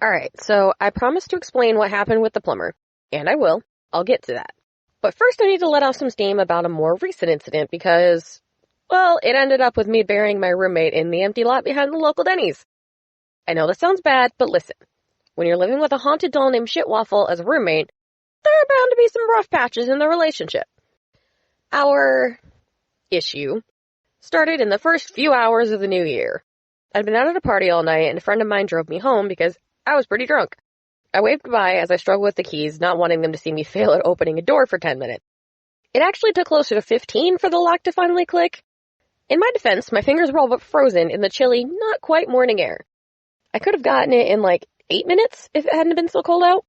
Alright, so I promised to explain what happened with the plumber, and I will. I'll get to that. But first I need to let off some steam about a more recent incident because, well, it ended up with me burying my roommate in the empty lot behind the local Denny's. I know this sounds bad, but listen. When you're living with a haunted doll named Shitwaffle as a roommate, there are bound to be some rough patches in the relationship. Our issue started in the first few hours of the new year. I'd been out at a party all night, and a friend of mine drove me home because I was pretty drunk. I waved goodbye as I struggled with the keys, not wanting them to see me fail at opening a door for 10 minutes. It actually took closer to 15 for the lock to finally click. In my defense, my fingers were all but frozen in the chilly, not quite morning air. I could have gotten it in like 8 minutes if it hadn't been so cold out.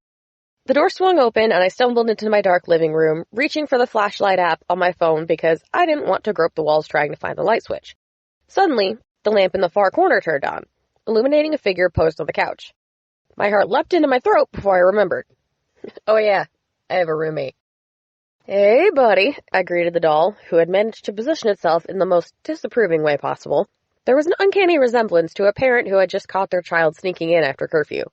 The door swung open and I stumbled into my dark living room, reaching for the flashlight app on my phone because I didn't want to grope the walls trying to find the light switch. Suddenly, the lamp in the far corner turned on, illuminating a figure posed on the couch. My heart leapt into my throat before I remembered. Oh yeah, I have a roommate. Hey, buddy, I greeted the doll, who had managed to position itself in the most disapproving way possible. There was an uncanny resemblance to a parent who had just caught their child sneaking in after curfew.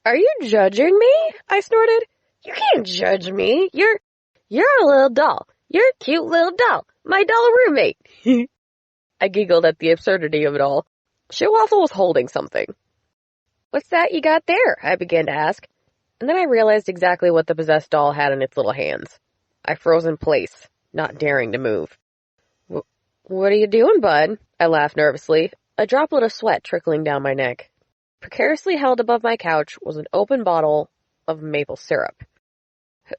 Are you judging me? I snorted. You can't judge me. You're a little doll. You're a cute little doll. My doll roommate. I giggled at the absurdity of it all. Shitwaffle was holding something. What's that you got there? I began to ask. And then I realized exactly what the possessed doll had in its little hands. I froze in place, not daring to move. What are you doing, bud? I laughed nervously, a droplet of sweat trickling down my neck. Precariously held above my couch was an open bottle of maple syrup.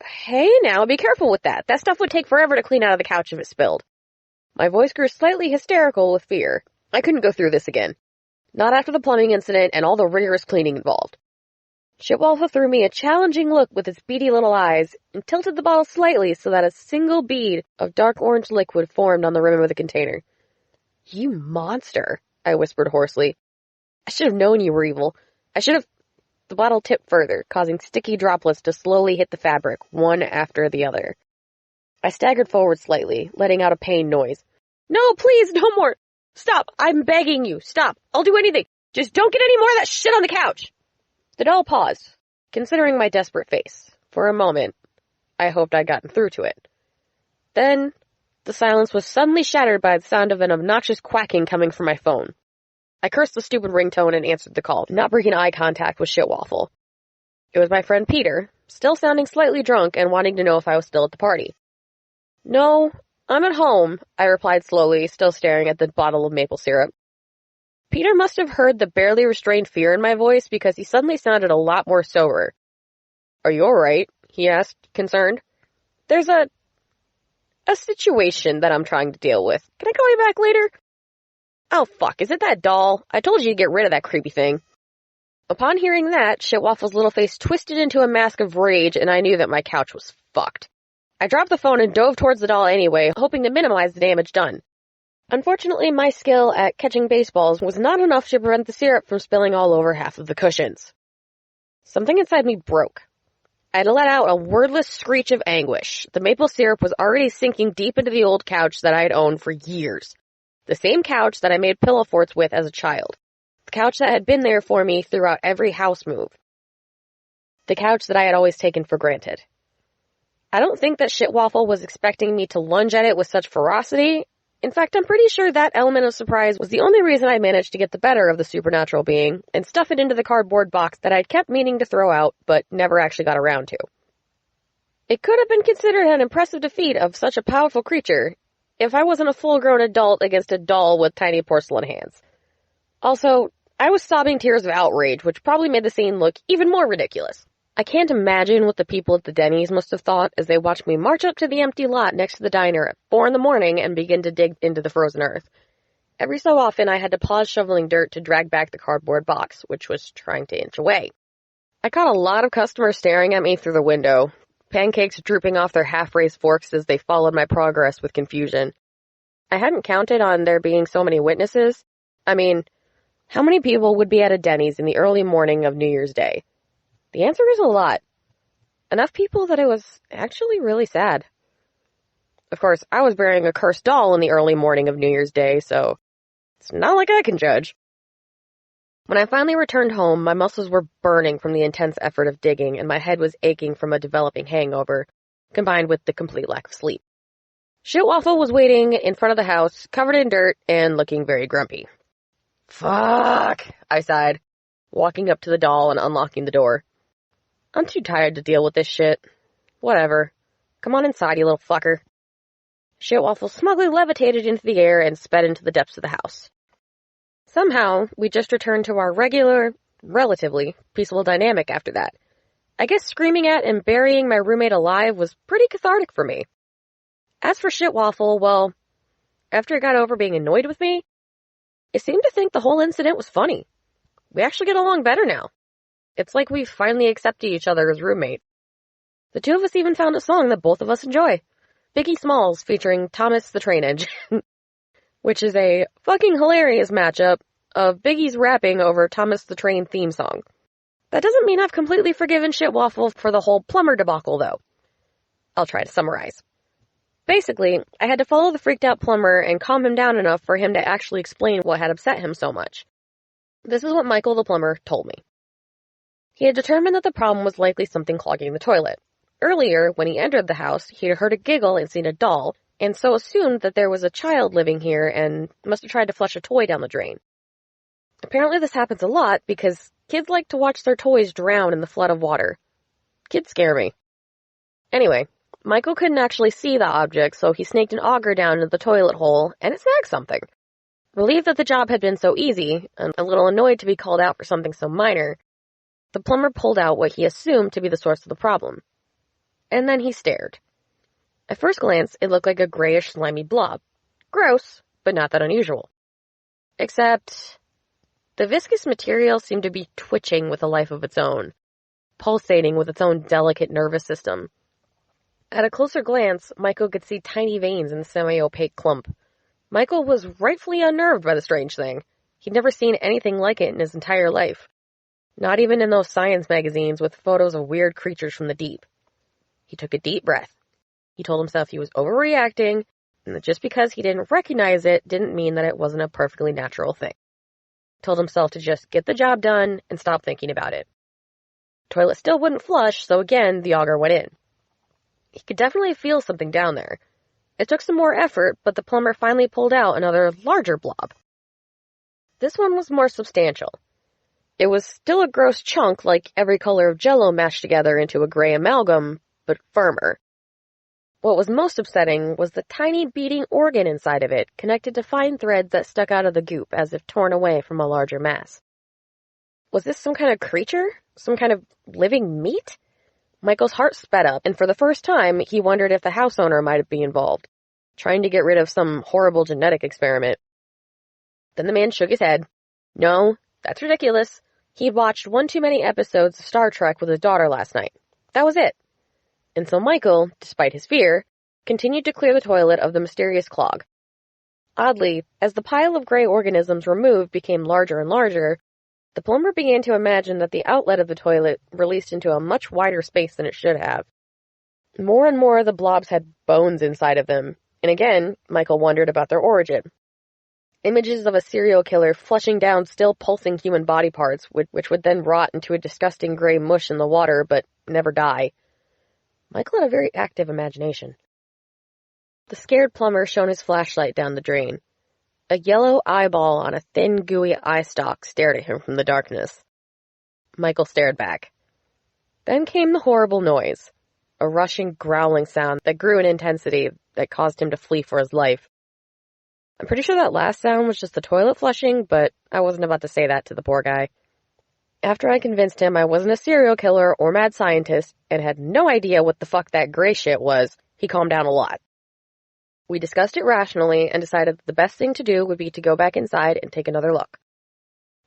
Hey, now, be careful with that. That stuff would take forever to clean out of the couch if it spilled. My voice grew slightly hysterical with fear. I couldn't go through this again. Not after the plumbing incident and all the rigorous cleaning involved. Shitwaffle threw me a challenging look with its beady little eyes and tilted the bottle slightly so that a single bead of dark orange liquid formed on the rim of the container. You monster, I whispered hoarsely. I should have known you were evil. The bottle tipped further, causing sticky droplets to slowly hit the fabric, one after the other. I staggered forward slightly, letting out a pained noise. No, please, no more! Stop! I'm begging you, stop! I'll do anything! Just don't get any more of that shit on the couch! The doll paused, considering my desperate face. For a moment, I hoped I'd gotten through to it. Then, the silence was suddenly shattered by the sound of an obnoxious quacking coming from my phone. I cursed the stupid ringtone and answered the call, not breaking eye contact with Shitwaffle. It was my friend Peter, still sounding slightly drunk and wanting to know if I was still at the party. No, I'm at home, I replied slowly, still staring at the bottle of maple syrup. Peter must have heard the barely restrained fear in my voice because he suddenly sounded a lot more sober. Are you alright? He asked, concerned. There's a situation that I'm trying to deal with. Can I call you back later? Oh, fuck, is it that doll? I told you to get rid of that creepy thing. Upon hearing that, Shitwaffle's little face twisted into a mask of rage, and I knew that my couch was fucked. I dropped the phone and dove towards the doll anyway, hoping to minimize the damage done. Unfortunately, my skill at catching baseballs was not enough to prevent the syrup from spilling all over half of the cushions. Something inside me broke. I had let out a wordless screech of anguish. The maple syrup was already sinking deep into the old couch that I had owned for years. The same couch that I made pillow forts with as a child. The couch that had been there for me throughout every house move. The couch that I had always taken for granted. I don't think that Shitwaffle was expecting me to lunge at it with such ferocity. In fact, I'm pretty sure that element of surprise was the only reason I managed to get the better of the supernatural being and stuff it into the cardboard box that I'd kept meaning to throw out, but never actually got around to. It could have been considered an impressive defeat of such a powerful creature if I wasn't a full-grown adult against a doll with tiny porcelain hands. Also, I was sobbing tears of outrage, which probably made the scene look even more ridiculous. I can't imagine what the people at the Denny's must have thought as they watched me march up to the empty lot next to the diner at 4 a.m. and begin to dig into the frozen earth. Every so often, I had to pause shoveling dirt to drag back the cardboard box, which was trying to inch away. I caught a lot of customers staring at me through the window, pancakes drooping off their half-raised forks as they followed my progress with confusion. I hadn't counted on there being so many witnesses. I mean, how many people would be at a Denny's in the early morning of New Year's Day? The answer is a lot. Enough people that it was actually really sad. Of course, I was burying a cursed doll in the early morning of New Year's Day, so it's not like I can judge. When I finally returned home, my muscles were burning from the intense effort of digging, and my head was aching from a developing hangover, combined with the complete lack of sleep. Shitwaffle was waiting in front of the house, covered in dirt, and looking very grumpy. Fuck, I sighed, walking up to the doll and unlocking the door. I'm too tired to deal with this shit. Whatever. Come on inside, you little fucker. Shitwaffle smugly levitated into the air and sped into the depths of the house. Somehow, we just returned to our regular, relatively peaceful dynamic after that. I guess screaming at and burying my roommate alive was pretty cathartic for me. As for Shitwaffle, well, after it got over being annoyed with me, it seemed to think the whole incident was funny. We actually get along better now. It's like we've finally accepted each other as roommate. The two of us even found a song that both of us enjoy. Biggie Smalls featuring Thomas the Train Engine, which is a fucking hilarious matchup of Biggie's rapping over Thomas the Train theme song. That doesn't mean I've completely forgiven Shitwaffle for the whole plumber debacle, though. I'll try to summarize. Basically, I had to follow the freaked out plumber and calm him down enough for him to actually explain what had upset him so much. This is what Michael the plumber told me. He had determined that the problem was likely something clogging the toilet. Earlier, when he entered the house, he had heard a giggle and seen a doll, and so assumed that there was a child living here and must have tried to flush a toy down the drain. Apparently this happens a lot because kids like to watch their toys drown in the flood of water. Kids scare me. Anyway, Michael couldn't actually see the object, so he snaked an auger down into the toilet hole, and it snagged something. Relieved that the job had been so easy, and a little annoyed to be called out for something so minor, the plumber pulled out what he assumed to be the source of the problem. And then he stared. At first glance, it looked like a grayish, slimy blob. Gross, but not that unusual. Except, the viscous material seemed to be twitching with a life of its own, pulsating with its own delicate nervous system. At a closer glance, Michael could see tiny veins in the semi-opaque clump. Michael was rightfully unnerved by the strange thing. He'd never seen anything like it in his entire life. Not even in those science magazines with photos of weird creatures from the deep. He took a deep breath. He told himself he was overreacting, and that just because he didn't recognize it didn't mean that it wasn't a perfectly natural thing. He told himself to just get the job done and stop thinking about it. The toilet still wouldn't flush, so again, the auger went in. He could definitely feel something down there. It took some more effort, but the plumber finally pulled out another larger blob. This one was more substantial. It was still a gross chunk like every color of Jell-O mashed together into a gray amalgam, but firmer. What was most upsetting was the tiny beating organ inside of it, connected to fine threads that stuck out of the goop as if torn away from a larger mass. Was this some kind of creature? Some kind of living meat? Michael's heart sped up, and for the first time, he wondered if the house owner might be involved, trying to get rid of some horrible genetic experiment. Then the man shook his head. No, that's ridiculous. He'd watched one too many episodes of Star Trek with his daughter last night. That was it. And so Michael, despite his fear, continued to clear the toilet of the mysterious clog. Oddly, as the pile of gray organisms removed became larger and larger, the plumber began to imagine that the outlet of the toilet released into a much wider space than it should have. More and more the blobs had bones inside of them, and again, Michael wondered about their origin. Images of a serial killer flushing down still pulsing human body parts, which would then rot into a disgusting gray mush in the water, but never die. Michael had a very active imagination. The scared plumber shone his flashlight down the drain. A yellow eyeball on a thin, gooey eye stalk stared at him from the darkness. Michael stared back. Then came the horrible noise, a rushing, growling sound that grew in intensity that caused him to flee for his life. I'm pretty sure that last sound was just the toilet flushing, but I wasn't about to say that to the poor guy. After I convinced him I wasn't a serial killer or mad scientist and had no idea what the fuck that gray shit was, he calmed down a lot. We discussed it rationally and decided that the best thing to do would be to go back inside and take another look.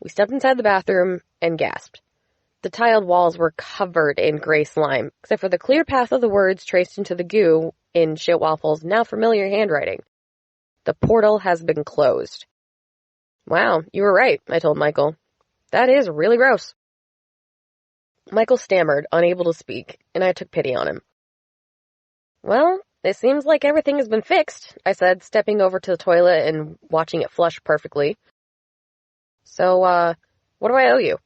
We stepped inside the bathroom and gasped. The tiled walls were covered in gray slime, except for the clear path of the words traced into the goo in Shitwaffle's now familiar handwriting. The portal has been closed. Wow, you were right, I told Michael. That is really gross. Michael stammered, unable to speak, and I took pity on him. Well, it seems like everything has been fixed, I said, stepping over to the toilet and watching it flush perfectly. So, What do I owe you?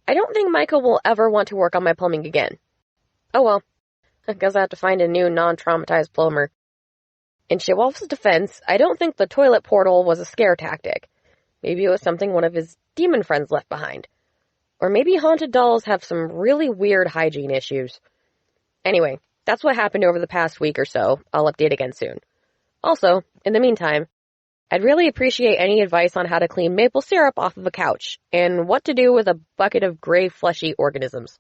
I don't think Micah will ever want to work on my plumbing again. Oh well, I guess I have to find a new non-traumatized plumber. In Shewolf's defense, I don't think the toilet portal was a scare tactic. Maybe it was something one of his demon friends left behind. Or maybe haunted dolls have some really weird hygiene issues. Anyway, that's what happened over the past week or so. I'll update again soon. Also, in the meantime, I'd really appreciate any advice on how to clean maple syrup off of a couch, and what to do with a bucket of gray fleshy organisms.